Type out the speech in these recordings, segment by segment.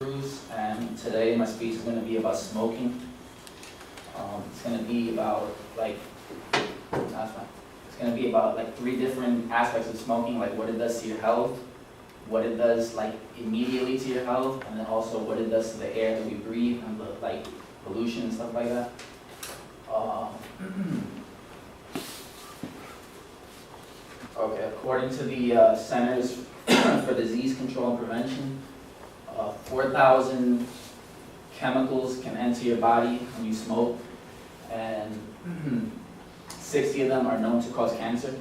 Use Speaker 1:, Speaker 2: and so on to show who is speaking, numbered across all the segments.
Speaker 1: And today my speech is going to be about smoking. It's going to be about it's going to be about like 3 different aspects of smoking, like what it does to your health, what it does like immediately to your health, and then also what it does to the air that we breathe and the like pollution and stuff like that. Okay, according to the Centers for Disease Control and Prevention, 4,000 chemicals can enter your body when you smoke, and 60 of them are known to cause cancer.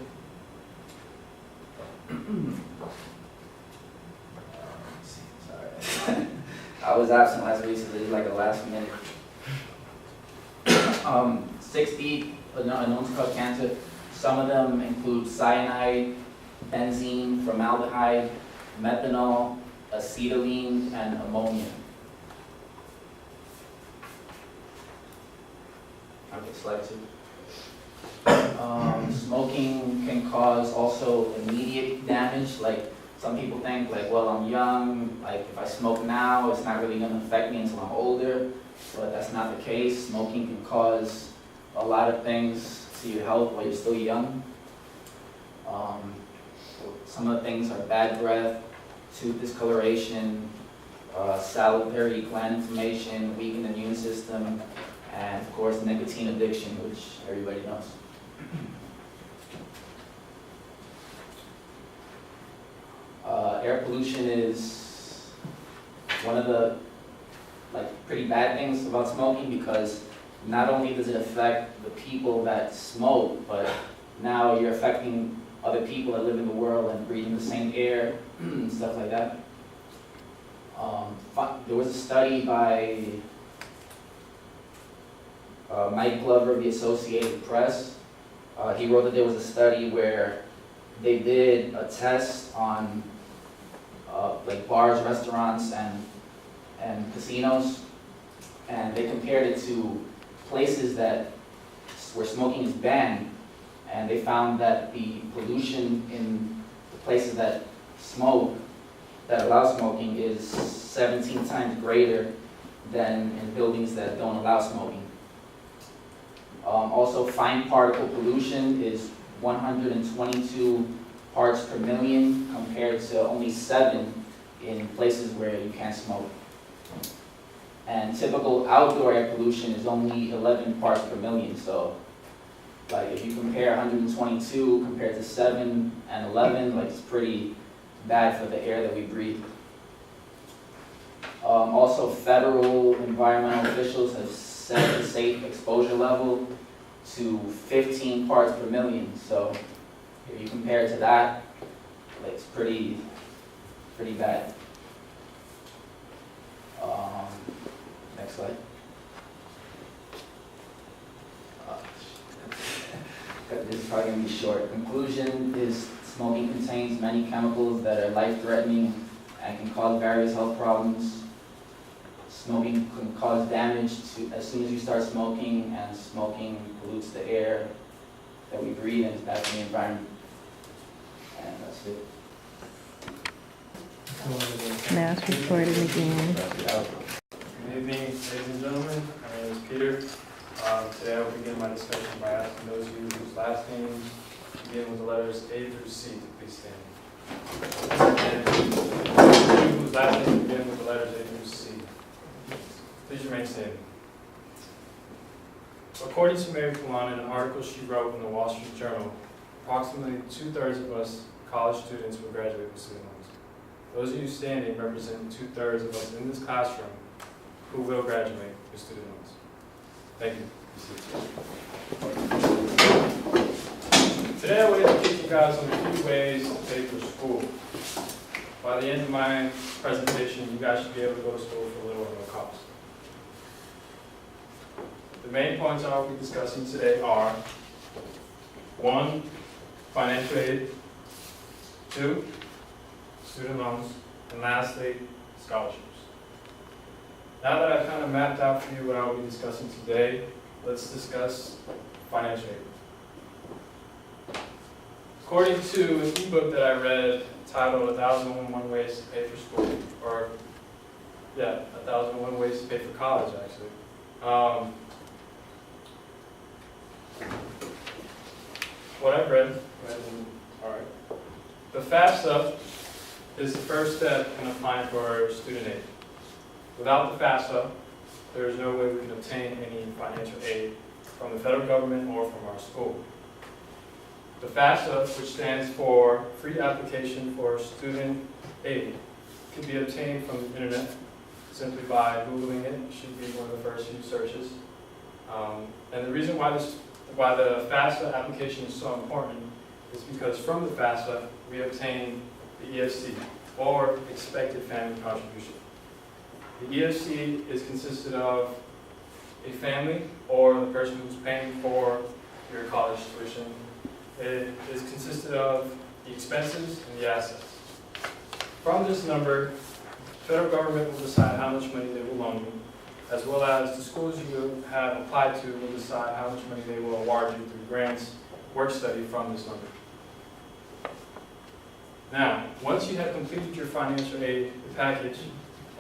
Speaker 1: Sorry. I was absent last week, so this is like a last minute. 60 are known to cause cancer. Some of them include cyanide, benzene, formaldehyde, methanol, acetylene, and ammonia. Okay, slide 2. Smoking can cause also immediate damage. Like some people think, like, well, I'm young. Like if I smoke now, it's not really going to affect me until I'm older. But that's not the case. Smoking can cause a lot of things to your health while you're still young. Some of the things are bad breath, tooth discoloration, salivary gland inflammation, weakened immune system, and of course nicotine addiction, which everybody knows. Air pollution is one of the pretty bad things about smoking, because not only does it affect the people that smoke, but now you're affecting other people that live in the world and breathing the same air and stuff like that. There was a study by Mike Glover of the Associated Press. He wrote that there was a study where they did a test on like bars, restaurants, and casinos, and they compared it to places where smoking is banned, and they found that the pollution in the places that allow smoking is 17 times greater than in buildings that don't allow smoking. Also, fine particle pollution is 122 parts per million compared to only 7 in places where you can't smoke. And typical outdoor air pollution is only 11 parts per million. So, like if you compare 122 compared to 7 and 11, like it's pretty bad for the air that we breathe. Also, federal environmental officials have set the safe exposure level to 15 parts per million. So, if you compare it to that, like it's pretty bad. Next slide. This is probably going to be short. Conclusion is smoking contains many chemicals that are life-threatening and can cause various health problems. Smoking can cause damage as soon as you start smoking, and smoking pollutes the air that we breathe and is bad for the environment. And that's it.
Speaker 2: Now it's recorded again.
Speaker 3: Good evening, ladies and gentlemen. My name is Peter. Today I will begin my discussion by asking those of you whose last names begin with the letters A through C to please stand. And those of you whose last names begin with the letters A through C, please remain standing. According to Mary Polon, in an article she wrote in the Wall Street Journal, approximately 2/3 of us college students will graduate with student loans. Those of you standing represent 2/3 of us in this classroom who will graduate with student loans. Thank you. Today I will educate you guys on a few ways to pay for school. By the end of my presentation, you guys should be able to go to school for a little or no cost. The main points I will be discussing today are: 1, financial aid; 2, student loans; and lastly, scholarships. Now that I've kind of mapped out for you what I will be discussing today, let's discuss financial aid. According to an ebook that I read titled 1,001 Ways to Pay for School, or Yeah, 1,001 ways to pay for college, actually. What I've read, all right. The FAFSA is the first step in applying for student aid. Without the FAFSA, there is no way we can obtain any financial aid from the federal government or from our school. The FAFSA, which stands for Free Application for Student Aid, can be obtained from the internet simply by Googling it. It should be one of the first few searches. And the reason why the FAFSA application is so important is because from the FAFSA, we obtain the EFC, or Expected Family Contribution. The EFC is consisted of a family or the person who's paying for your college tuition. It is consisted of the expenses and the assets. From this number, the federal government will decide how much money they will loan you, as well as the schools you have applied to will decide how much money they will award you through grants, work study from this number. Now, once you have completed your financial aid package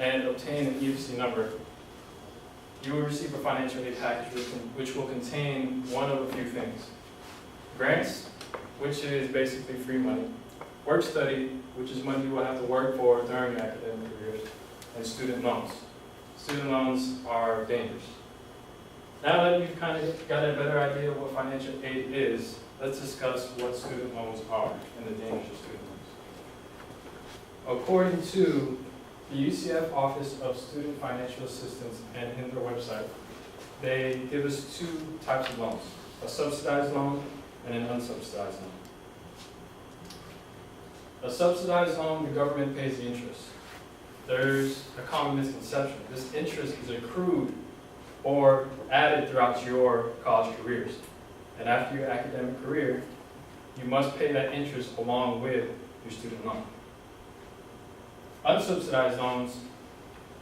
Speaker 3: and obtained an EFC number, you will receive a financial aid package which will contain one of a few things. Grants, which is basically free money. Work study, which is money you will have to work for during your academic careers. And student loans. Student loans are dangerous. Now that you've kind of got a better idea of what financial aid is, let's discuss what student loans are and the dangers of student loans. According to the UCF Office of Student Financial Assistance and in their website, they give us two types of loans, a subsidized loan and an unsubsidized loan. A subsidized loan, the government pays the interest. There's a common misconception. This interest is accrued or added throughout your college careers. And after your academic career, you must pay that interest along with your student loan. Unsubsidized loans,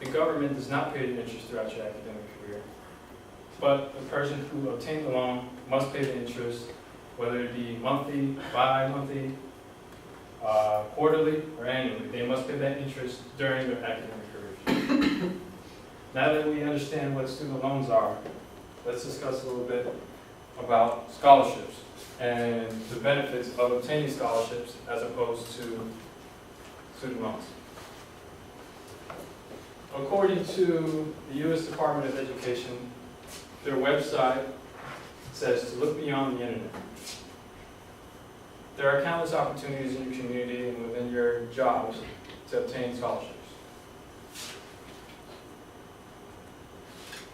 Speaker 3: the government does not pay the interest throughout your academic career, but the person who obtained the loan must pay the interest, whether it be monthly, bi-monthly, quarterly, or annually. They must pay that interest during their academic careers. Now that we understand what student loans are, let's discuss a little bit about scholarships and the benefits of obtaining scholarships as opposed to student loans. According to the U.S. Department of Education, their website says to look beyond the internet. There are countless opportunities in your community and within your jobs to obtain scholarships.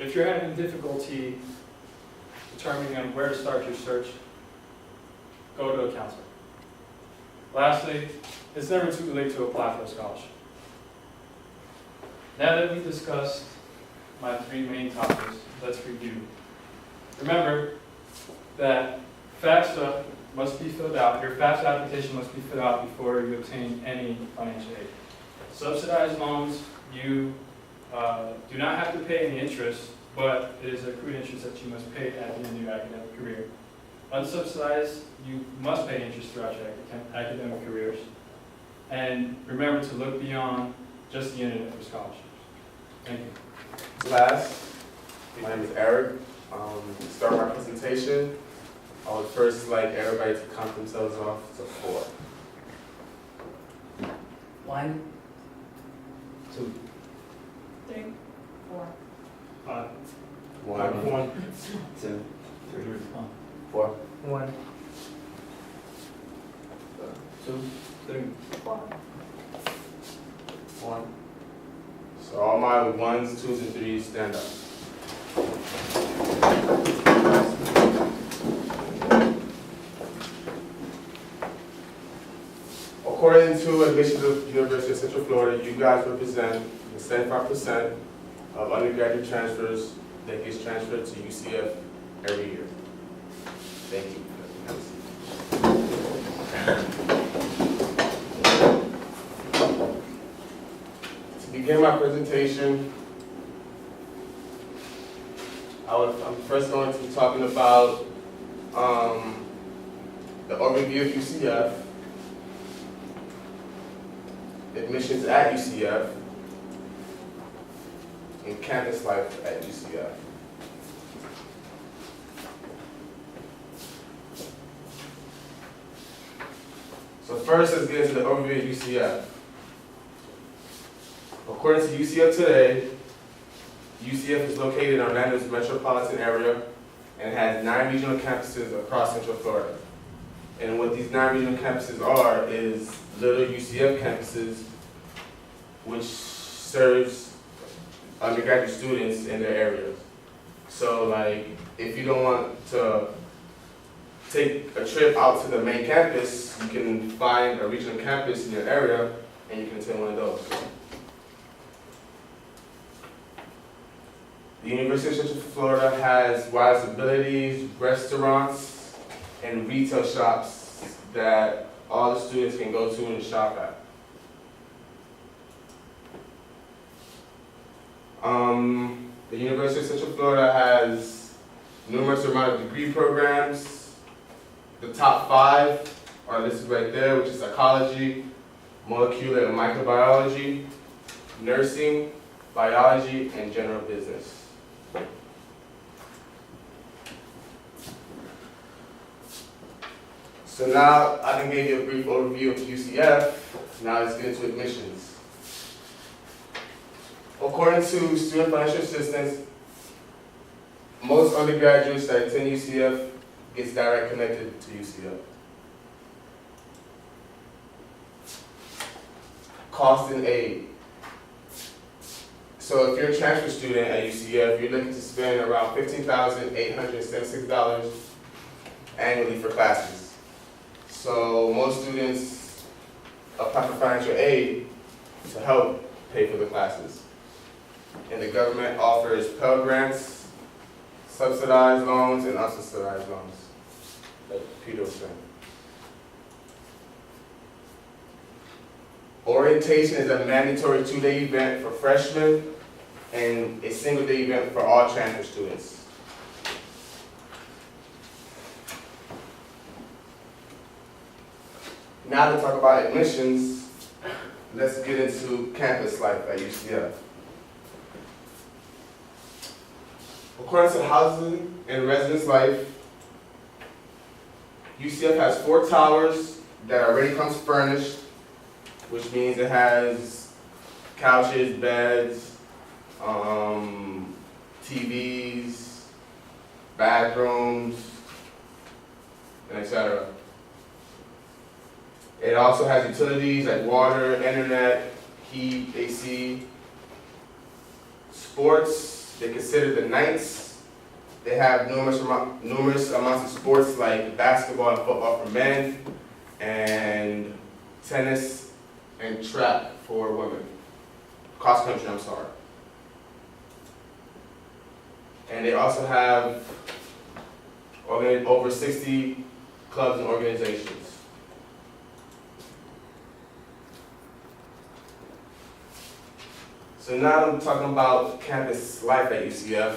Speaker 3: If you're having difficulty determining on where to start your search, go to a counselor. Lastly, it's never too late to apply for a scholarship. Now that we've discussed my three main topics, let's review. Remember that FAFSA must be filled out, your FAFSA application must be filled out before you obtain any financial aid. Subsidized loans, you do not have to pay any interest, but it is accrued interest that you must pay at the end of your academic career. Unsubsidized, you must pay interest throughout your academic careers. And remember to look beyond just the internet for scholarships. Thank you.
Speaker 4: Class, my name is Eric. To start my presentation, I would first like everybody to count themselves off to 4.
Speaker 1: 1, 2,
Speaker 5: 3, 4.
Speaker 3: 5.
Speaker 4: 1,
Speaker 1: 2, 3,
Speaker 4: 4,
Speaker 1: 1, 2, 3.
Speaker 5: 4.
Speaker 4: 1. So all my 1s, 2s, and 3s stand up. According to admissions of the University of Central Florida, you guys represent the 75% of undergraduate transfers that gets transferred to UCF every year. Thank you. To begin my presentation, I'm first going to be talking about the overview of UCF, admissions at UCF, in campus life at UCF. So first, let's get into the overview of UCF. According to UCF Today, UCF is located in Orlando's metropolitan area and has 9 regional campuses across Central Florida. And what these 9 regional campuses are is little UCF campuses, which serves undergraduate students in their areas. So like, if you don't want to take a trip out to the main campus, you can find a regional campus in your area and you can attend one of those. The University of Central Florida has wide abilities, restaurants, and retail shops that all the students can go to and shop at. The University of Central Florida has numerous amount of degree programs. The top 5 are listed right there, which is psychology, molecular and microbiology, nursing, biology, and general business. So now I can give you a brief overview of UCF. Now let's get into admissions. According to student financial assistance, most undergraduates that attend UCF gets direct connected to UCF. Cost and aid. So if you're a transfer student at UCF, you're looking to spend around $15,876 annually for classes. So most students apply for financial aid to help pay for the classes. And the government offers Pell Grants, subsidized loans, and unsubsidized loans, like Peter was saying. Orientation is a mandatory 2-day event for freshmen and a single-day event for all transfer students. Now to talk about admissions, let's get into campus life at UCF. According to housing and residence life, UCF has 4 towers that already comes furnished, which means it has couches, beds, TVs, bathrooms, and etc. It also has utilities like water, internet, heat, AC. Sports, they consider the Knights. They have numerous amounts of sports like basketball and football for men, and tennis and track for women. Cross country, I'm sorry. And they also have over 60 clubs and organizations. So now I'm talking about campus life at UCF.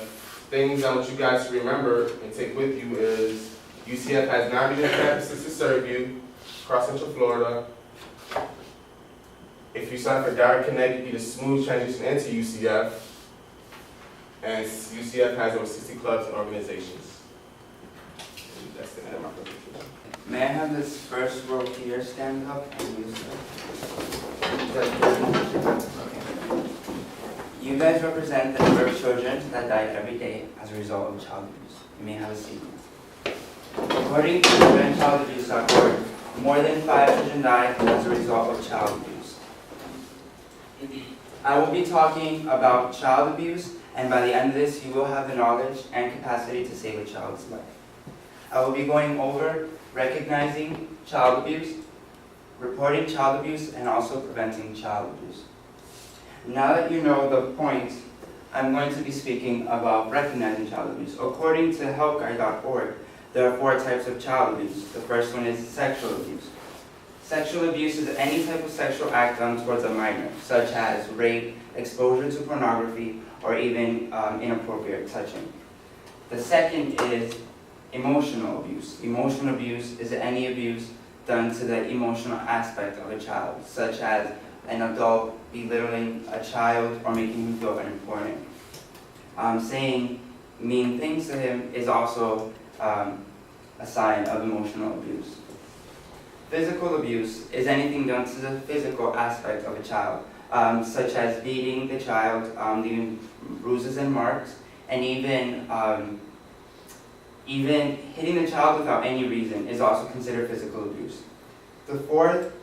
Speaker 4: Things I want you guys to remember and take with you is UCF has 9 regional campuses to serve you across Central Florida. If you sign for Direct Connect, you get a smooth transition into UCF. And UCF has over 60 clubs and organizations. And that's the end of my presentation.
Speaker 6: May I have this first row here stand up and use it? Okay. You guys represent the number of children that die every day as a result of child abuse. You may have a seat. According to PreventChildAbuse.org, more than 5 children die as a result of child abuse. I will be talking about child abuse, and by the end of this, you will have the knowledge and capacity to save a child's life. I will be going over recognizing child abuse, reporting child abuse, and also preventing child abuse. Now that you know the point, I'm going to be speaking about recognizing child abuse. According to helpguide.org, there are 4 types of child abuse. The first one is sexual abuse. Sexual abuse is any type of sexual act done towards a minor, such as rape, exposure to pornography, or even inappropriate touching. The second is emotional abuse. Emotional abuse is any abuse done to the emotional aspect of a child, such as an adult belittling a child or making him feel unimportant. saying mean things to him is also a sign of emotional abuse. Physical abuse is anything done to the physical aspect of a child, such as beating the child, leaving bruises and marks, and even hitting the child without any reason is also considered physical abuse. The fourth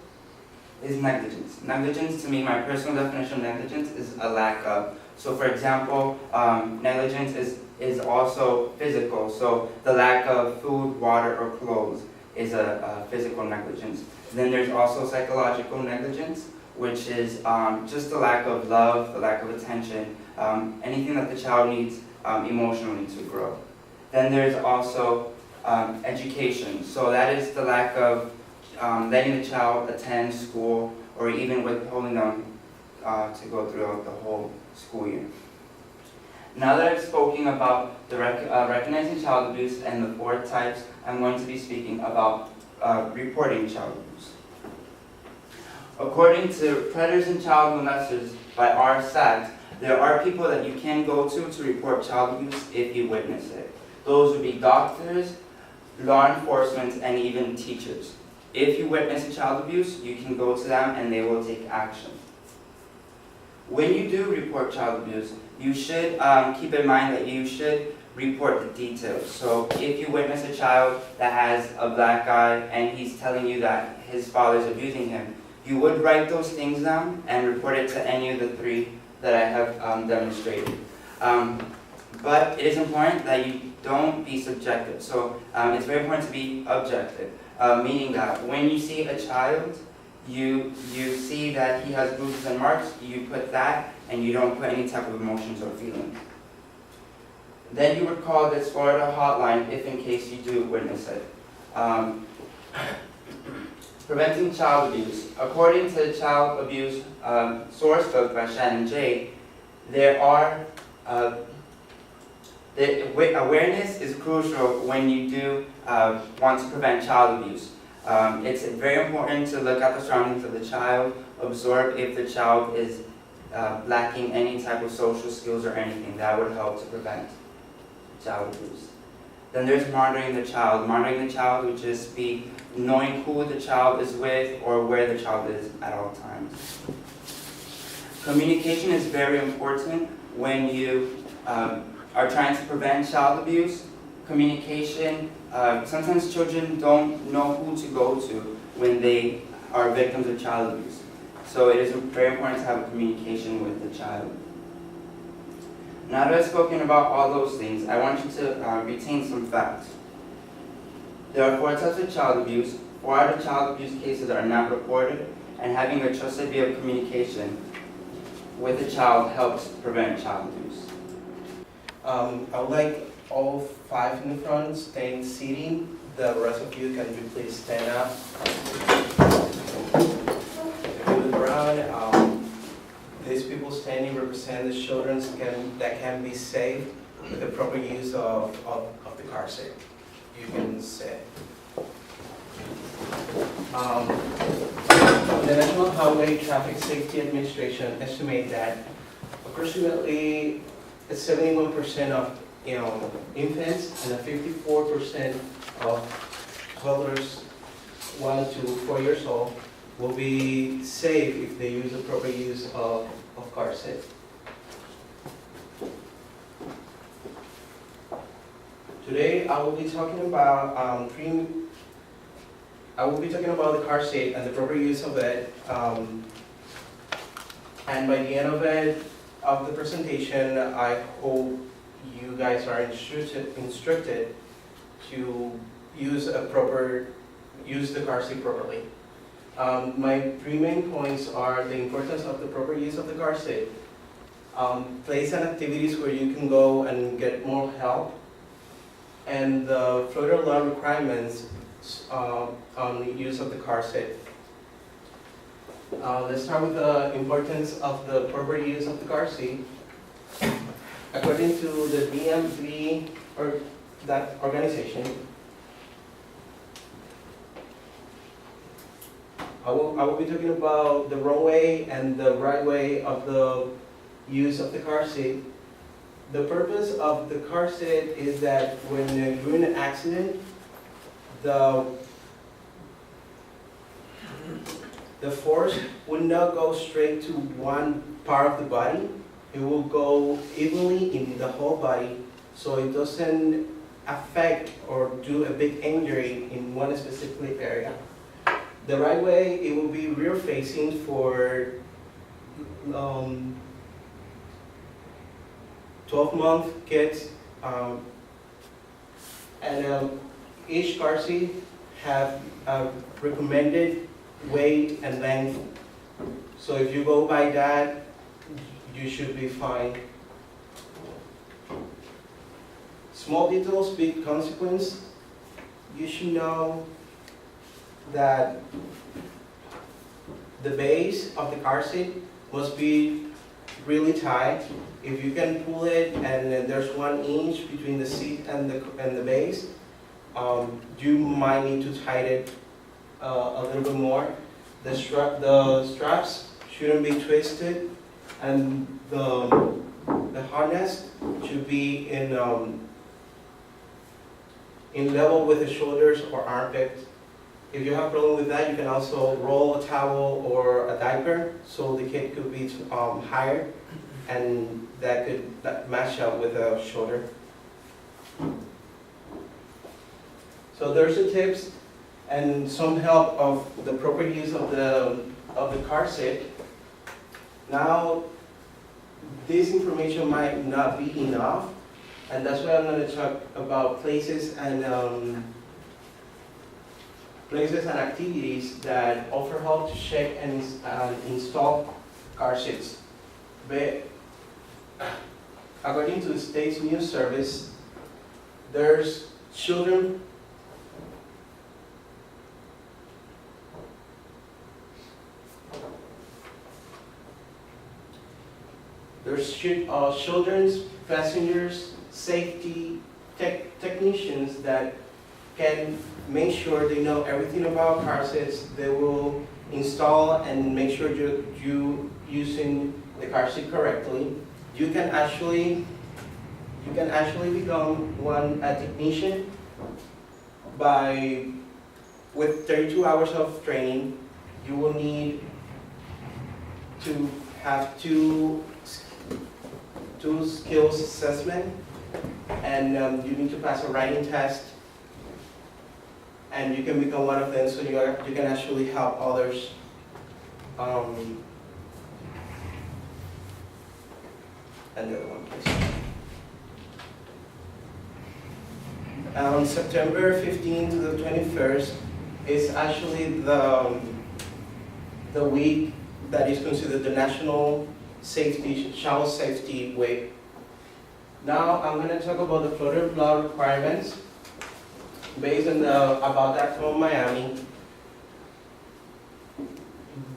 Speaker 6: is negligence. Negligence, to me, my personal definition of negligence is a lack of. So for example, negligence is also physical. So the lack of food, water, or clothes is a physical negligence. Then there's also psychological negligence, which is just the lack of love, the lack of attention, anything that the child needs emotionally to grow. Then there's also education. So that is the lack of letting the child attend school or even withholding them to go throughout the whole school year. Now that I've spoken about the recognizing child abuse and the 4 types, I'm going to be speaking about reporting child abuse. According to Predators and Child Molesters by our SACT, there are people that you can go to report child abuse if you witness it. Those would be doctors, law enforcement, and even teachers. If you witness a child abuse, you can go to them and they will take action. When you do report child abuse, you should keep in mind that you should report the details. So if you witness a child that has a black eye and he's telling you that his father's abusing him, you would write those things down and report it to any of the 3 that I have demonstrated. But it is important that you don't be subjective. So it's very important to be objective, meaning that when you see a child, you see that he has bruises and marks, you put that, and you don't put any type of emotions or feelings. Then you would call this Florida hotline if in case you do witness it. Preventing child abuse. According to the child abuse source book by Shannon J., there are awareness is crucial when you do want to prevent child abuse. It's very important to look at the surroundings of the child, absorb if the child is lacking any type of social skills or anything. That would help to prevent child abuse. Then there's monitoring the child. Monitoring the child would just be knowing who the child is with or where the child is at all times. Communication is very important when you are trying to prevent child abuse. Communication, sometimes children don't know who to go to when they are victims of child abuse. So it is very important to have a communication with the child. Now that I've spoken about all those things, I want you to retain some facts. There are 4 types of child abuse. 4 out of child abuse cases are not reported, and having a trusted way of communication with the child helps prevent child abuse.
Speaker 7: I would like all 5 in the front staying seating. The rest of you, can you please stand up? Move around. These people standing represent the children that can be saved with the proper use of the car seat. You can sit. The National Highway Traffic Safety Administration estimates that approximately 71% of infants and 54% of toddlers 1 to 4 years old will be safe if they use the proper use of car seat. Today I will be talking about the car seat and the proper use of it. And by the end of the presentation, I hope you guys are instructed to use the car seat properly. My 3 main points are the importance of the proper use of the car seat, place and activities where you can go and get more help, and the Florida law requirements on the use of the car seat. Let's start with the importance of the proper use of the car seat. According to the DMV, or that organization, I will be talking about the wrong way and the right way of the use of the car seat. The purpose of the car seat is that when you're in an accident, the force will not go straight to one part of the body. It will go evenly in the whole body, so it doesn't affect or do a big injury in one specific area. The right way, it will be rear facing for 12-month kids, and each car seat have a recommended weight and length. So if you go by that, you should be fine. Small details, big consequence. You should know that the base of the car seat must be really tight. If you can pull it and there's 1 inch between the seat and the base, you might need to tighten it a little bit more. The straps shouldn't be twisted, and the harness should be in level with the shoulders or armpits. If you have a problem with that, you can also roll a towel or a diaper so the kid could be higher, and that could match up with the shoulder. So there's the tips and some help of the proper use of the car seat. Now, this information might not be enough, and that's why I'm going to talk about places and activities that offer help to check and install car seats. But according to the state's news service, there's children children's passengers safety technicians that can make sure they know everything about car seats. They will install and make sure you using the car seat correctly. You can actually become a technician with 32 hours of training. You will need to have two skills assessment, and you need to pass a writing test, and you can become one of them, so you can actually help others. And the other one, please. September 15th to the 21st is actually the week that is considered the National Child Safety Week. Now I'm going to talk about the Florida law requirements based on about that from Miami.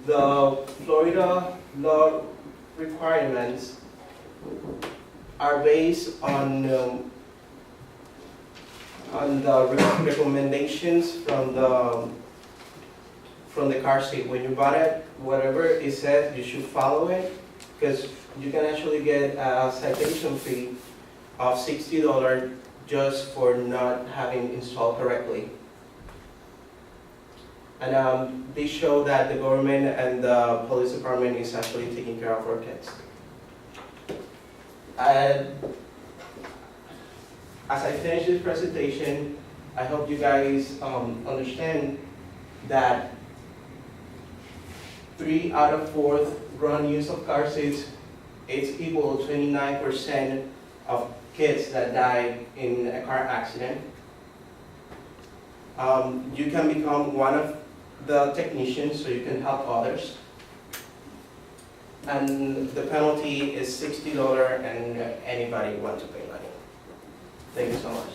Speaker 7: The Florida law requirements are based on the recommendations from the car seat. When you bought it, whatever it says, you should follow it, because you can actually get a citation fee of $60 just for not having installed correctly. And they show that the government and the police department is actually taking care of our kids. As I finish this presentation, I hope you guys understand that 3 out of 4 run use of car seats is equal to 29% of kids that die in a car accident. You can become one of the technicians so you can help others. And the penalty is $60, and anybody wants to pay money. Thank you so much.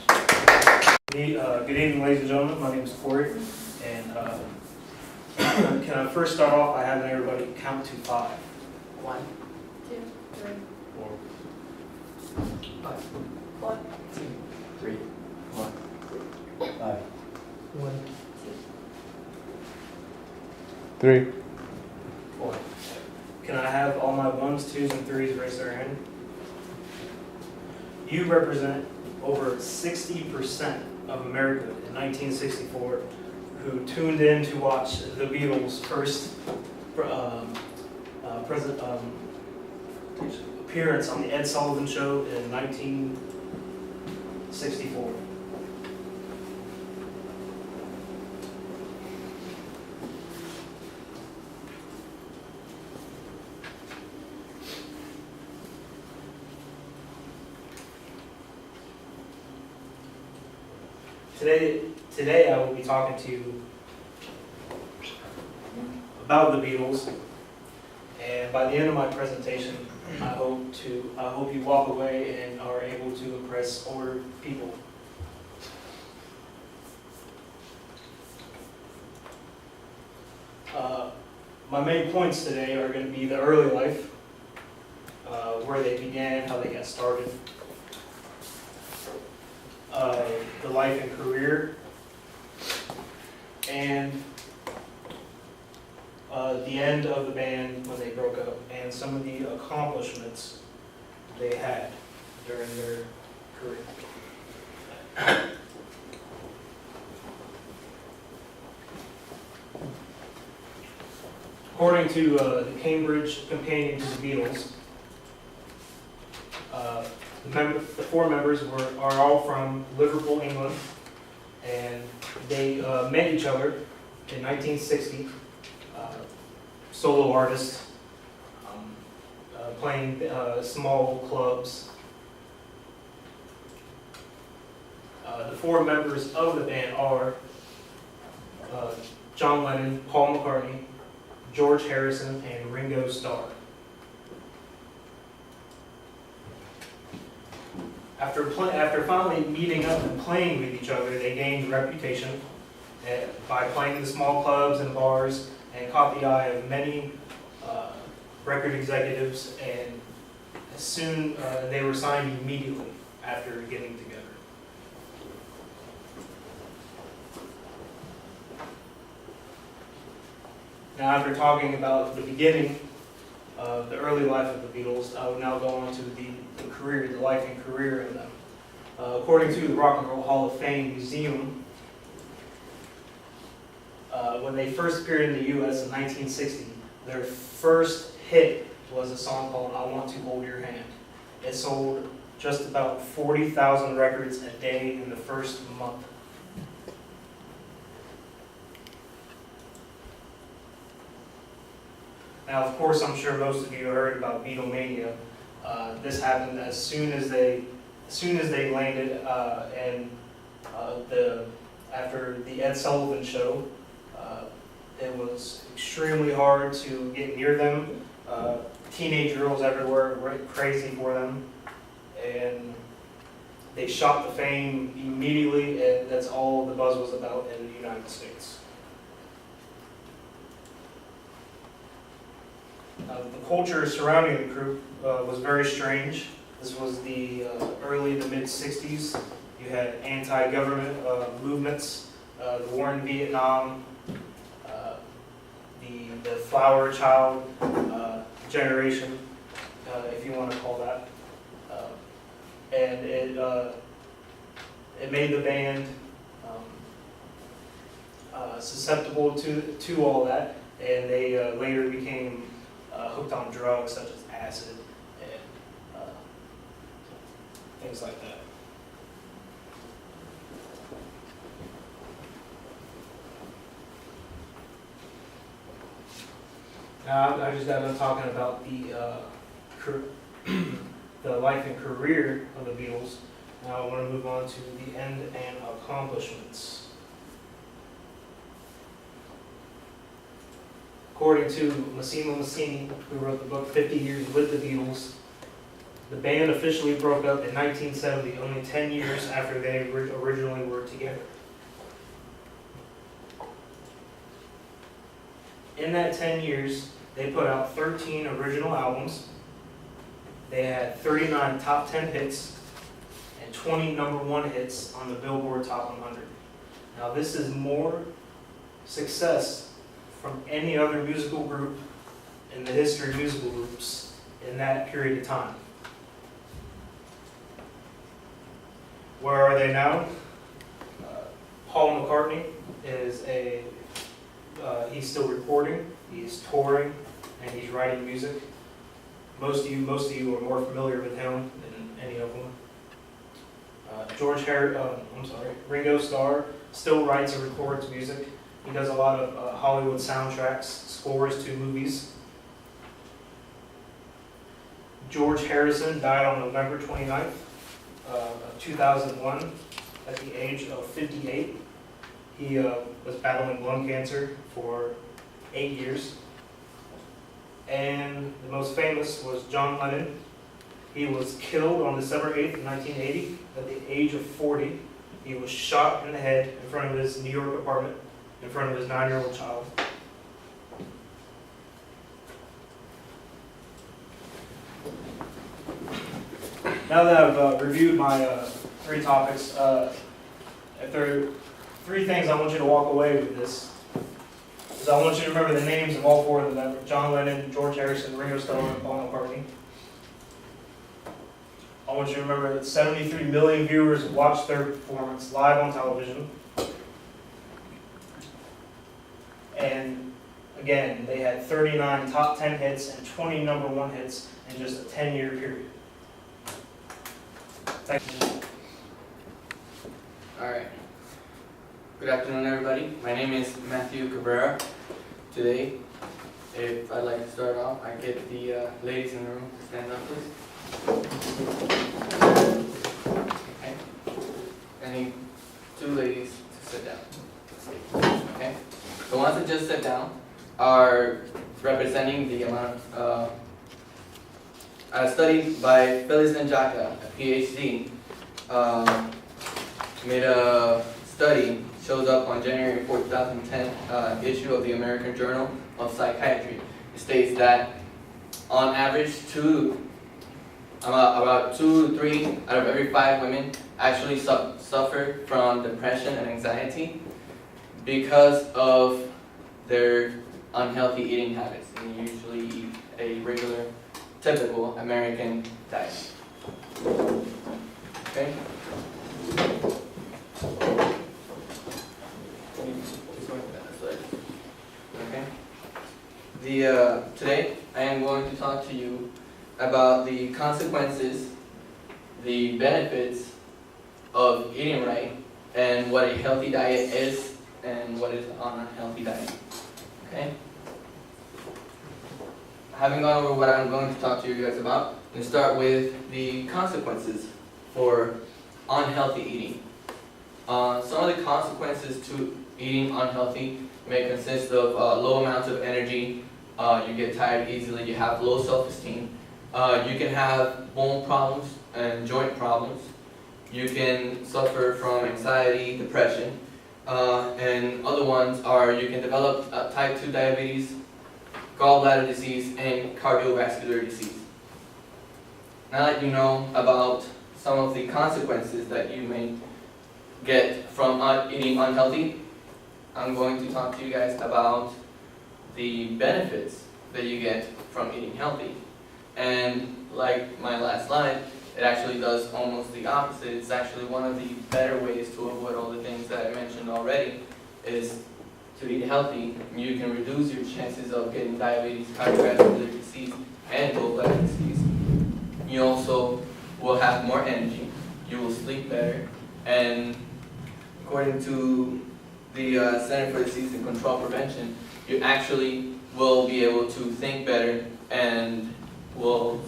Speaker 8: Good evening, ladies and gentlemen. My name is Corey, and can I first start off by having everybody count to 5?
Speaker 5: 1, 2, 3,
Speaker 8: 4,
Speaker 5: 5. 1, 2,
Speaker 1: 3, 1, 5.
Speaker 5: 1,
Speaker 4: 3.
Speaker 8: 4. Can I have all my 1s, 2s, and 3s raise their hand? You represent over 60% of America in 1964 who tuned in to watch the Beatles' first appearance on the Ed Sullivan Show in 1964. Today I will be talking to you about the Beatles, and by the end of my presentation, I hope you walk away and are able to impress older people. My main points today are going to be the early life, where they began, how they got started, the life and career, and the end of the band when they broke up, and some of the accomplishments they had during their career. According to the Cambridge Companion to the Beatles, the 4 members are all from Liverpool, England, and they met each other in 1960. Solo artists, playing small clubs. The 4 members of the band are John Lennon, Paul McCartney, George Harrison, and Ringo Starr. After finally meeting up and playing with each other, they gained reputation by playing the small clubs and bars, and caught the eye of many record executives, and as soon they were signed immediately after getting together. Now, after talking about the beginning of the early life of the Beatles, I will now go on to the career, the life and career of them. According to the Rock and Roll Hall of Fame Museum, when they first appeared in the U.S. in 1960, their first hit was a song called "I Want to Hold Your Hand." It sold just about 40,000 records a day in the first month. Now, of course, I'm sure most of you heard about Beatlemania. This happened as soon as they landed, and after the Ed Sullivan Show. It was extremely hard to get near them. Teenage girls everywhere went crazy for them, and they shot the fame immediately, and that's all the buzz was about in the United States. The culture surrounding the group was very strange. This was the early to mid-60s. You had anti-government movements, the war in Vietnam, the flower child generation, if you want to call that. And it made the band susceptible to all that, and they later became hooked on drugs such as acid and things like that. Now, I just got done talking about the life and career of the Beatles. Now I want to move on to the end and accomplishments. According to Massimo Massini, who wrote the book 50 Years with the Beatles, the band officially broke up in 1970, only 10 years after they originally were together. In that 10 years, they put out 13 original albums. They had 39 top 10 hits and 20 number 1 hits on the Billboard Top 100. Now, this is more success from any other musical group in the history of musical groups in that period of time. Where are they now? Paul McCartney is he's still recording, he's touring, and he's writing music. Most of you are more familiar with him than any of them. Ringo Starr still writes and records music. He does a lot of Hollywood soundtracks, scores to movies. George Harrison died on November 29th of 2001 at the age of 58. He was battling lung cancer for 8 years. And the most famous was John Lennon. He was killed on December 8th, 1980 at the age of 40. He was shot in the head in front of his New York apartment, in front of his 9-year-old child. Now that I've reviewed my 3 topics, if there are 3 things I want you to walk away with this, is I want you to remember the names of all 4 of them: John Lennon, George Harrison, Ringo Starr, and Paul McCartney. I want you to remember that 73 million viewers watched their performance live on television. And again, they had 39 top 10 hits and 20 number 1 hits in just a 10-year period. Thank you.
Speaker 9: All right. Good afternoon, everybody. My name is Matthew Cabrera. Today, if I'd like to start off, I get the ladies in the room to stand up, please. Okay. I need 2 ladies to sit down. Okay. The ones that just sit down are representing the amount of a study by Phyllis Njaka, a PhD, made a study, shows up on January 4, 2010 issue of the American Journal of Psychiatry. It states that on average, about 2 to 3 out of every 5 women actually suffer from depression and anxiety because of their unhealthy eating habits, and usually eat a regular, typical American diet. Okay? Okay. Today I am going to talk to you about the consequences, the benefits of eating right, and what a healthy diet is and what is an unhealthy diet. Okay? Having gone over what I'm going to talk to you guys about, I'm going to start with the consequences for unhealthy eating. Some of the consequences to eating unhealthy may consist of low amounts of energy, you get tired easily, you have low self-esteem, you can have bone problems and joint problems, you can suffer from anxiety, depression, and other ones are you can develop type 2 diabetes, gallbladder disease, and cardiovascular disease. Now that you know about some of the consequences that you may get from eating unhealthy, I'm going to talk to you guys about the benefits that you get from eating healthy. And like my last slide, it actually does almost the opposite. It's actually one of the better ways to avoid all the things that I mentioned already, is to eat healthy. You can reduce your chances of getting diabetes, cardiovascular disease, and gallbladder disease. You also will have more energy, you will sleep better, and according to the Center for Disease and Control Prevention, you actually will be able to think better and will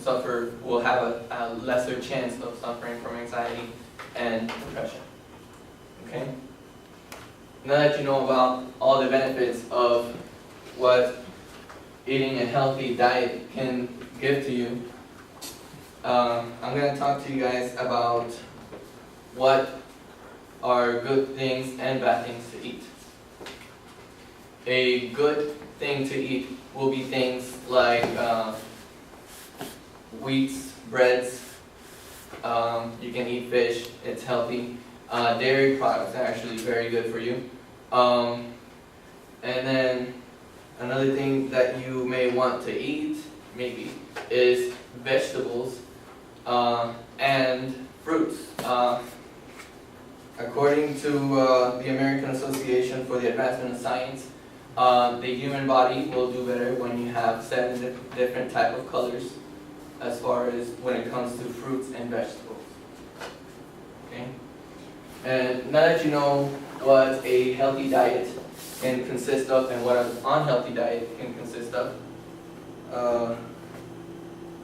Speaker 9: have a lesser chance of suffering from anxiety and depression. Okay? Now that you know about all the benefits of what eating a healthy diet can give to you, I'm going to talk to you guys about what are good things and bad things to eat. A good thing to eat will be things like wheats, breads, you can eat fish, it's healthy. Dairy products are actually very good for you. And then another thing that you may want to eat, maybe, is vegetables and fruits. According to the American Association for the Advancement of Science, the human body will do better when you have 7 different type of colors as far as when it comes to fruits and vegetables. Okay? And now that you know what a healthy diet can consist of and what an unhealthy diet can consist of,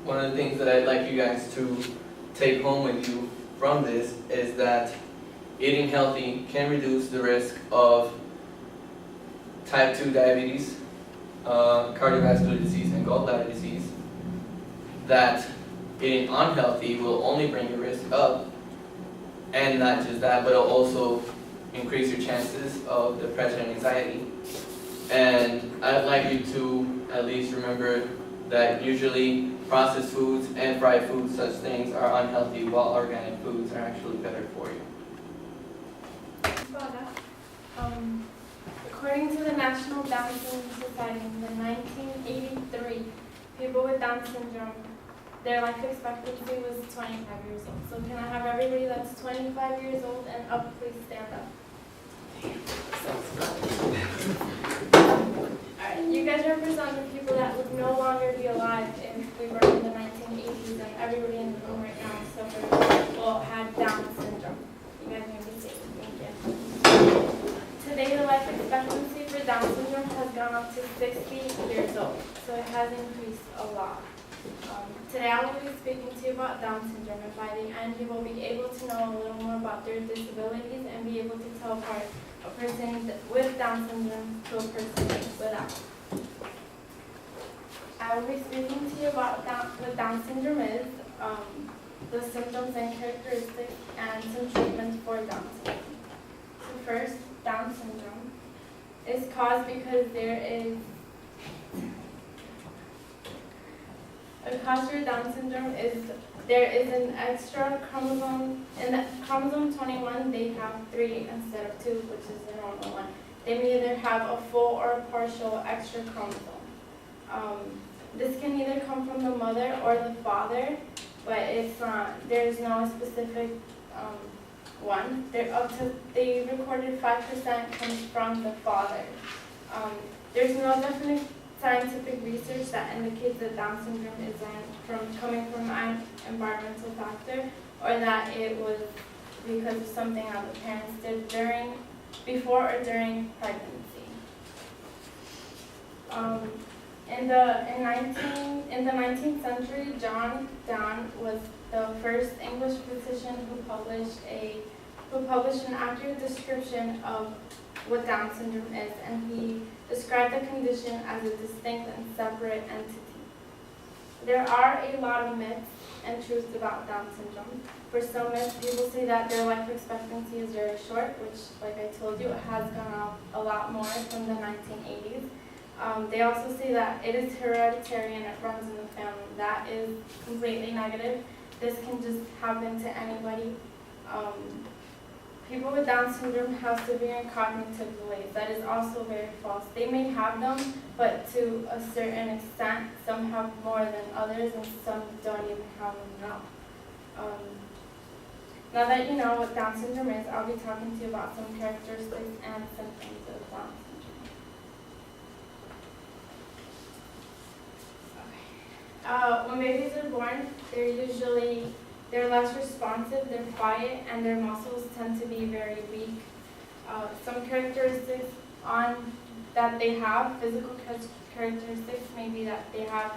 Speaker 9: one of the things that I'd like you guys to take home with you from this is that eating healthy can reduce the risk of type 2 diabetes, cardiovascular disease, and gallbladder disease. That eating unhealthy will only bring your risk up, and not just that, but it'll also increase your chances of depression and anxiety. And I'd like you to at least remember that usually processed foods and fried foods, such things, are unhealthy, while organic foods are actually better for you.
Speaker 10: According to the National Down Syndrome Society, in 1983, people with Down syndrome, their life expectancy was 25 years old. So can I have everybody that's 25 years old and up, please stand up. Alright, you guys represent the people that would no longer be alive if we were in the 1980s, and everybody in the room right now suffered or had Down syndrome. You guys may be safe. Thank you. Today, the life expectancy for Down syndrome has gone up to 60 years old, so it has increased a lot. Today, I will be speaking to you about Down syndrome, and by the end, you will be able to know a little more about their disabilities and be able to tell apart a person with Down syndrome to a person without. I will be speaking to you about what Down syndrome is, the symptoms and characteristics, and some treatments for Down syndrome. So first, Down syndrome is caused because a cause for Down syndrome is there is an extra chromosome. In the chromosome 21, they have 3 instead of 2, which is the normal one. They may either have a full or a partial extra chromosome. This can either come from the mother or the father, but it's not. There's no specific one. They recorded 5% comes from the father. There's no definite scientific research that indicates that Down syndrome is coming from an environmental factor, or that it was because of something that the parents did before or during pregnancy. In the 19th century, John Donne was the first English physician who published an accurate description of what Down syndrome is, and he described the condition as a distinct and separate entity. There are a lot of myths and truths about Down syndrome. For some myths, people say that their life expectancy is very short, which, like I told you, it has gone up a lot more from the 1980s. They also say that it is hereditary and it runs in the family. That is completely negative. This can just happen to anybody. People with Down syndrome have severe cognitive delays. That is also very false. They may have them, but to a certain extent, some have more than others, and some don't even have them now. Now that you know what Down syndrome is, I'll be talking to you about some characteristics and symptoms of Down syndrome. When babies are born, they're less responsive, they're quiet, and their muscles tend to be very weak. Some characteristics that they have, physical characteristics, may be that they have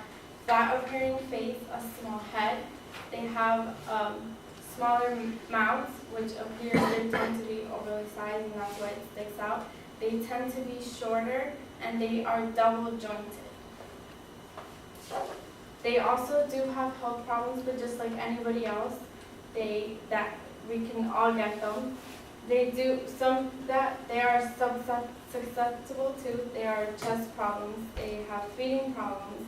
Speaker 10: flat appearing face, a small head. They have smaller mouths, which they tend to be overly sized, and that's why it sticks out. They tend to be shorter, and they are double jointed. They also do have health problems, but just like anybody else, that we can all get them. They are susceptible to. They are chest problems. They have feeding problems,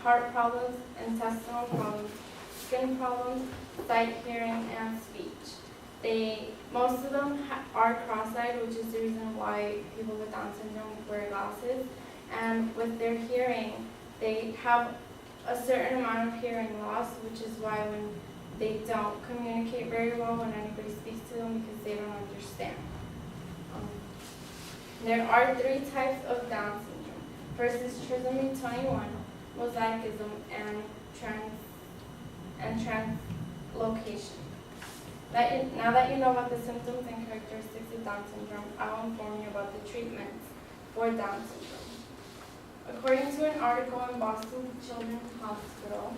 Speaker 10: heart problems, intestinal problems, skin problems, sight, hearing, and speech. Most of them are cross-eyed, which is the reason why people with Down syndrome wear glasses. And with their hearing, they have a certain amount of hearing loss, which is why when they don't communicate very well when anybody speaks to them because they don't understand. There are 3 types of Down syndrome. First is trisomy 21, mosaicism, and translocation. Now that you know about the symptoms and characteristics of Down syndrome, I will inform you about the treatments for Down syndrome. According to an article in Boston Children's Hospital,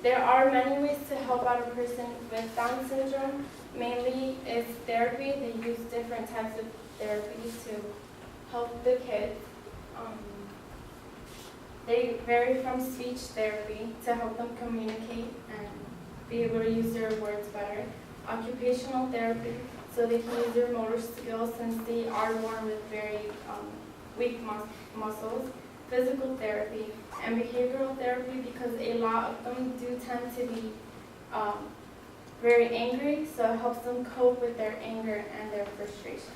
Speaker 10: there are many ways to help out a person with Down syndrome. Mainly is therapy. They use different types of therapy to help the kids. They vary from speech therapy to help them communicate and be able to use their words better. Occupational therapy, so they can use their motor skills since they are born with very weak muscles. Physical therapy and behavioral therapy, because a lot of them do tend to be very angry, so it helps them cope with their anger and their frustration.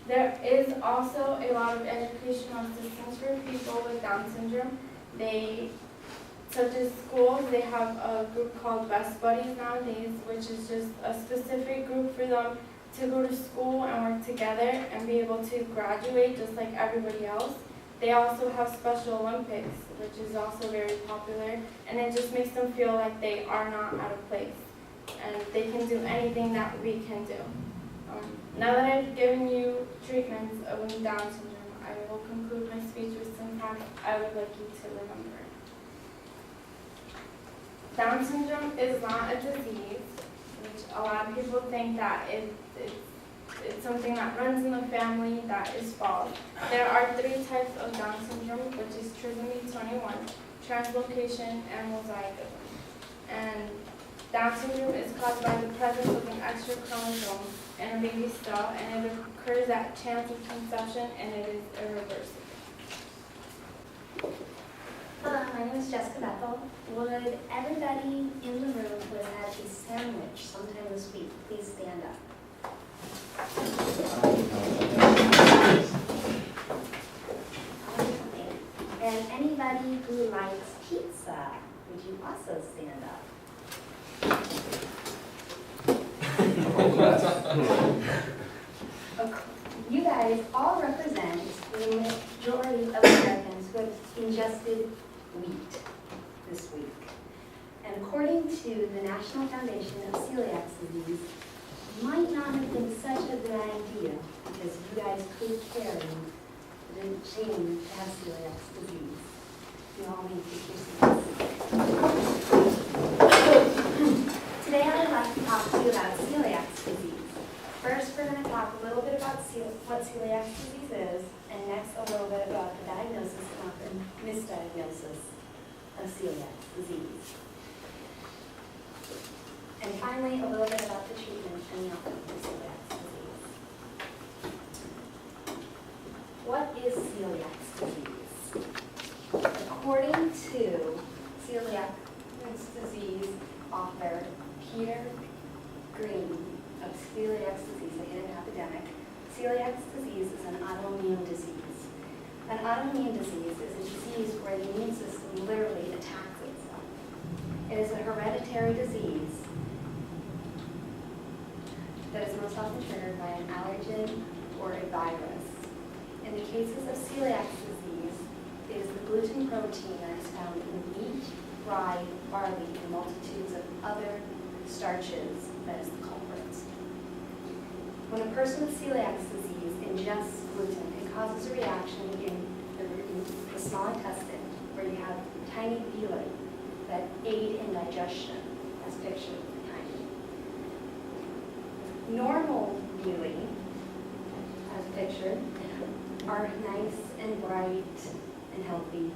Speaker 10: There is also a lot of educational assistance for people with Down syndrome. Such as schools, they have a group called Best Buddies nowadays, which is just a specific group for them to go to school and work together and be able to graduate just like everybody else. They also have Special Olympics, which is also very popular, and it just makes them feel like they are not out of place and they can do anything that we can do. Now that I've given you treatments of Down syndrome, I will conclude my speech with some facts I would like you to remember. Down syndrome is not a disease, which a lot of people think that it's something that runs in the family, that is false. There are 3 types of Down syndrome, which is trisomy 21, translocation, and mosaicism. And Down syndrome is caused by the presence of an extra chromosome in a baby's cell, and it occurs at chance of conception, and it is irreversible.
Speaker 11: Hello, my name is Jessica Bethel. Would everybody in the room who has had a sandwich sometime this week please stand up? And anybody who likes pizza, would you also stand up? Okay. You guys all represent the majority of Americans who have ingested wheat this week. And according to the National Foundation of Celiac Disease, it might not have been such a good idea because you guys could carry the gene to have celiac disease. You all need to take your seats. Today I would like to talk to you about celiac disease. First, we're going to talk a little bit about what celiac disease is, and next a little bit about the diagnosis and often misdiagnosis of celiac disease. And finally, a little bit about the treatment and the outcome of celiac disease. What is celiac disease? According to celiac disease author Peter Green of celiac disease, a hidden epidemic, celiac disease is an autoimmune disease. An autoimmune disease is a disease where the immune system literally attacks itself. It is a hereditary disease that is most often triggered by an allergen or a virus. In the cases of celiac disease, it is the gluten protein that is found in wheat, rye, barley, and multitudes of other starches that is the culprit. When a person with celiac disease ingests gluten, it causes a reaction in the small intestine where you have tiny villi that aid in digestion, as pictured behind you. Normal villi, as pictured, are nice and bright and healthy.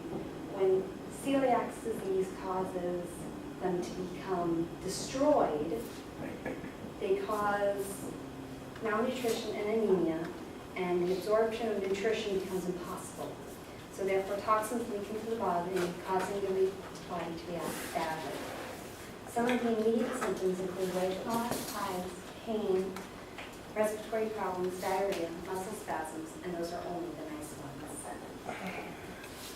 Speaker 11: When celiac disease causes them to become destroyed, they cause malnutrition and anemia, and the absorption of nutrition becomes impossible. So therefore toxins leak into the body, causing the body to react badly. Some of the immediate symptoms include weight loss, hives, pain, respiratory problems, diarrhea, muscle spasms, and those are only the nice ones.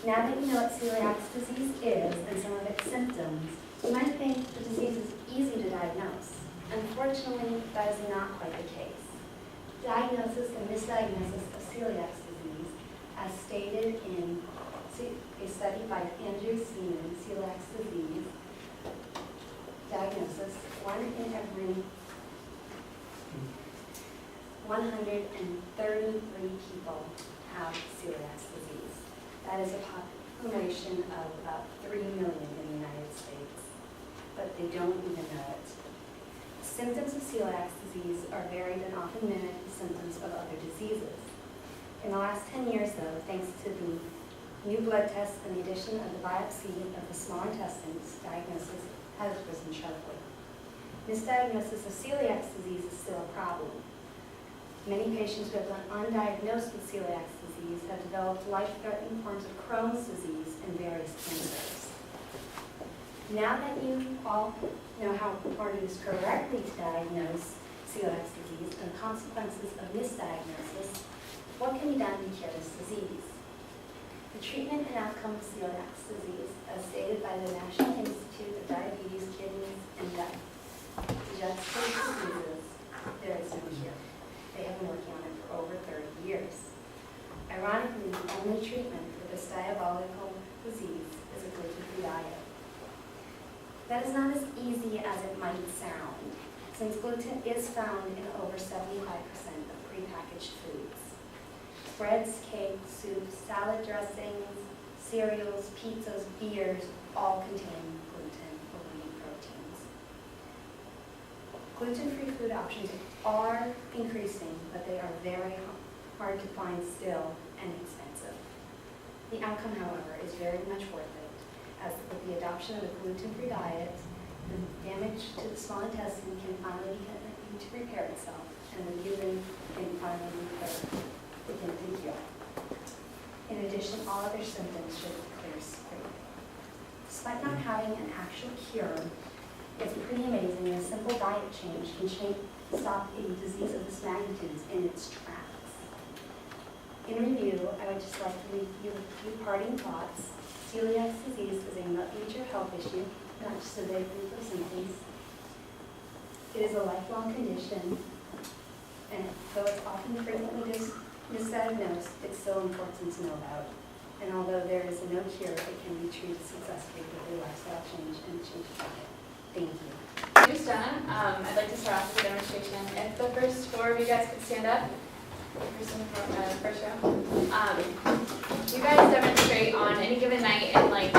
Speaker 11: Now that you know what celiac disease is and some of its symptoms, You might think the disease is easy to diagnose. Unfortunately, that is not quite the case. Diagnosis and misdiagnosis of celiac disease, as stated in a study by Andrew Seaman, celiac disease diagnosis, 1 in every 133 people have celiac disease. That is a population of about 3 million in the United States, but they don't even know it. Symptoms of celiac disease are varied and often mimic the symptoms of other diseases. In the last 10 years, though, thanks to the new blood tests and the addition of the biopsy of the small intestines, diagnosis has risen sharply. Misdiagnosis of celiac disease is still a problem. Many patients who have been undiagnosed with celiac disease have developed life-threatening forms of Crohn's disease and various cancers. Now that you all know how important it is correctly to diagnose celiac disease and the consequences of misdiagnosis, what can be done to cure this disease? The treatment and outcome of celiac disease, as stated by the National Institute of Diabetes, Kidneys, and Digestive Diseases, there is no cure. They have been working on it for over 30 years. Ironically, the only treatment for this diabolical disease is a gluten-free diet. That is not as easy as it might sound, since gluten is found in over 75% of prepackaged foods. Breads, cakes, soups, salad dressings, cereals, pizzas, beers all contain gluten or wheat proteins. Gluten-free food options are increasing, but they are very hard to find still and expensive. The outcome, however, is very much worth it, as with the adoption of a gluten-free diet, the damage to the small intestine can finally begin to repair itself, and the urine can finally begin to heal. In addition, all other symptoms should clear quickly. Despite not having an actual cure, it's pretty amazing that a simple diet change can stop a disease of this magnitude in its tracks. In review, I would just like to leave you with a few parting thoughts. Celiac disease is a major health issue, not just a vague group of symptoms. It is a lifelong condition, and though it's often frequently misdiagnosed, it's so important to know about. And although there is no cure, it can be treated successfully with a lifestyle change and change diet. Thank you.
Speaker 10: Thanks, Donna. I'd like to start off with a demonstration. If the first 4 of you guys could stand up, person from the first row. You guys demonstrate on any given night in like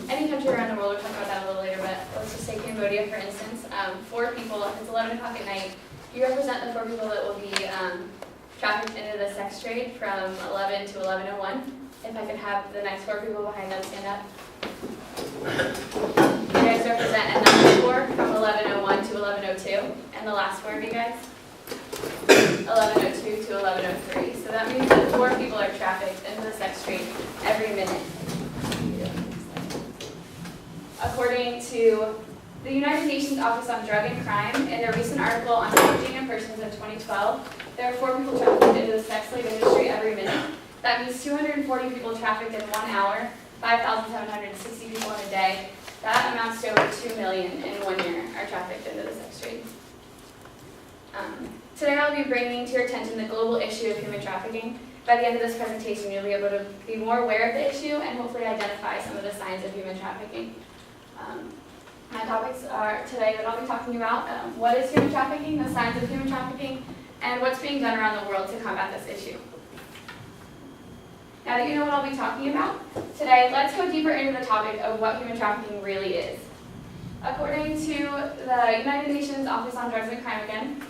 Speaker 10: any country around the world. We'll talk about that a little later, but let's just say Cambodia, for instance. 4 people, if it's 11 o'clock at night, you represent the 4 people that will be trafficked into the sex trade from 11 to 11:01. If I could have the next 4 people behind them stand up. You guys represent another 4 from 11:01 to 11:02, and the last 4 of you guys, 11:02 to 11:03. So that means that 4 people are trafficked into the sex trade every minute. According to the United Nations Office on Drug and Crime, in a recent article on trafficking in persons in 2012, there are 4 people trafficked into the sex slave industry every minute. That means 240 people trafficked in 1 hour, 5,760 people in a day. That amounts to over 2 million in 1 year are trafficked into the sex trade. Today I'll be bringing to your attention the global issue of human trafficking. By the end of this presentation, you'll be able to be more aware of the issue and hopefully identify some of the signs of human trafficking. My topics are today that I'll be talking about what is human trafficking, the signs of human trafficking, and what's being done around the world to combat this issue. Now that you know what I'll be talking about, today let's go deeper into the topic of what human trafficking really is. According to the United Nations Office on Drugs and Crime again,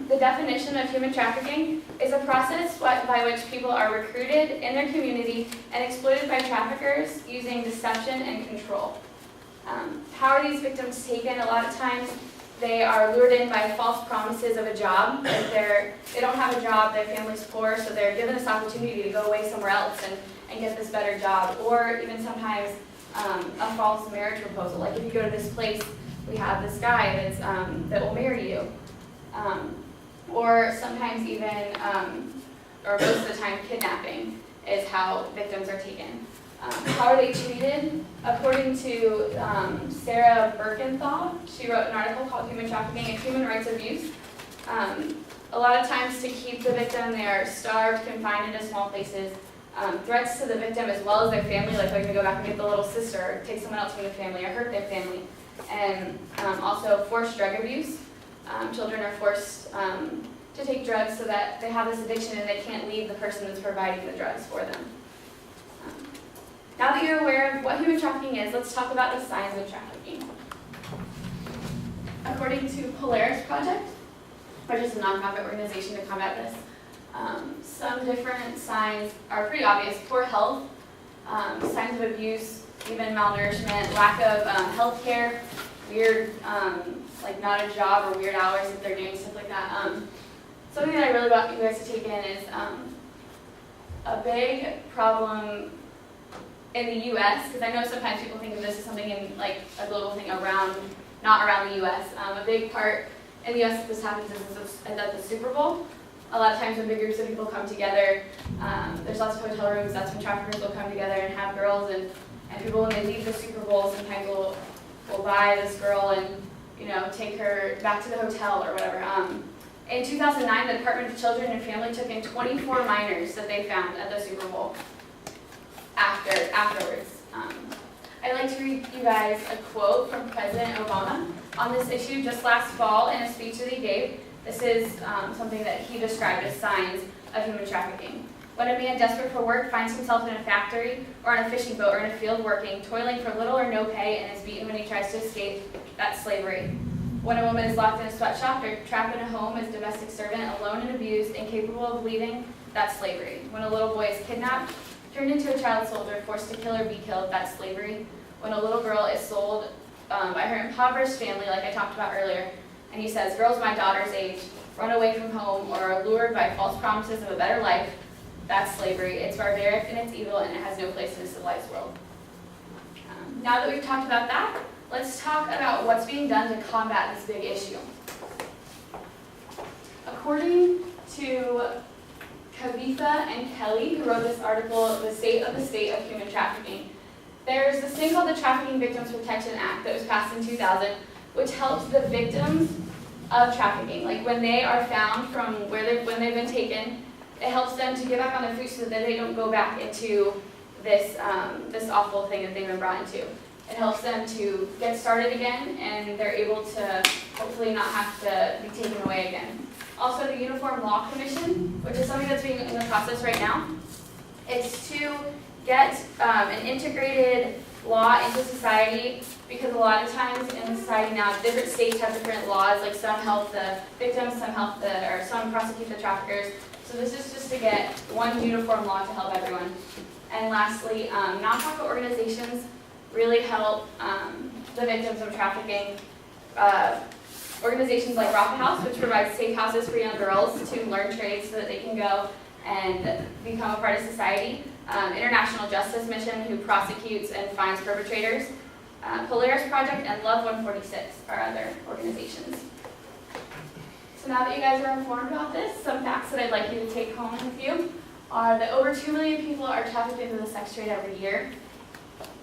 Speaker 10: the definition of human trafficking is a process by which people are recruited in their community and exploited by traffickers using deception and control. How are these victims taken? A lot of times they are lured in by false promises of a job. If they don't have a job, their family's poor, so they're given this opportunity to go away somewhere else and get this better job. Or even sometimes a false marriage proposal. Like if you go to this place, we have this guy that's, that will marry you. Or sometimes even, or most of the time, kidnapping is how victims are taken.
Speaker 12: How are they treated? According to Sarah Birkenthal, she wrote an article called Human Trafficking and Human Rights Abuse. A lot of times to keep the victim, they are starved, confined into small places. Threats to the victim as well as their family, like they're going to go back and get the little sister, or take someone else from the family, or hurt their family. And also forced drug abuse. Children are forced to take drugs so that they have this addiction and they can't leave the person that's providing the drugs for them. Now that you're aware of what human trafficking is, let's talk about the signs of trafficking. According to Polaris Project, which is a nonprofit organization to combat this, some different signs are pretty obvious. Poor health, signs of abuse, even malnourishment, lack of health care, weird, like not a job or weird hours that they're doing, stuff like that. Something that I really want you guys to take in is a big problem in the U.S., because I know sometimes people think of this as something in like a global thing around, not around the U.S. A big part in the U.S. that this happens is at the Super Bowl. A lot of times when big groups of people come together, there's lots of hotel rooms, that's when traffickers will come together and have girls, and people when they leave the Super Bowl sometimes will buy this girl and, you know, take her back to the hotel or whatever. In 2009, the Department of Children and Family took in 24 minors that they found at the Super Bowl afterwards. I'd like to read you guys a quote from President Obama on this issue just last fall in a speech that he gave. This is something that he described as signs of human trafficking. When a man desperate for work finds himself in a factory or on a fishing boat or in a field working, toiling for little or no pay, and is beaten when he tries to escape, that's slavery. When a woman is locked in a sweatshop or trapped in a home as domestic servant, alone and abused, incapable of leaving, that's slavery. When a little boy is kidnapped, turned into a child soldier, forced to kill or be killed, that's slavery. When a little girl is sold by her impoverished family, like I talked about earlier, and he says, girls my daughter's age, run away from home or are lured by false promises of a better life, that's slavery. It's barbaric and it's evil and it has no place in a civilized world. Now that we've talked about that, let's talk about what's being done to combat this big issue. According to Kavitha and Kelly, who wrote this article, The State of Human Trafficking, there's this thing called the Trafficking Victims Protection Act that was passed in 2000, which helps the victims of trafficking. Like when they are found from when they've been taken, it helps them to get back on their feet so that they don't go back into this awful thing that they've been brought into. It helps them to get started again, and they're able to hopefully not have to be taken away again. Also, the Uniform Law Commission, which is something that's being in the process right now, it's to get an integrated law into society, because a lot of times in society now, different states have different laws, like some help the victims, some prosecute the traffickers. So this is just to get one uniform law to help everyone. And lastly, nonprofit organizations really help the victims of trafficking. Organizations like Rocket House, which provides safe houses for young girls to learn trades so that they can go and become a part of society. International Justice Mission, who prosecutes and fines perpetrators. Polaris Project and Love 146 are other organizations. So now that you guys are informed about this, some facts that I'd like you to take home with you are that over 2 million people are trafficked into the sex trade every year.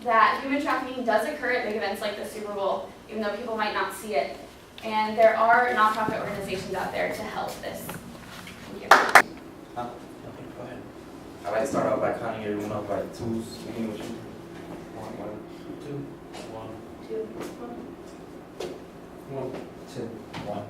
Speaker 12: That human trafficking does occur at big events like the Super Bowl, even though people might not see it. And there are nonprofit organizations out there to help this. Thank you.
Speaker 6: Go ahead.
Speaker 13: I'd like to start off by counting everyone up by twos, beginning with you. 1, 2, 1,
Speaker 12: 2,
Speaker 4: 1,
Speaker 13: 2, 1.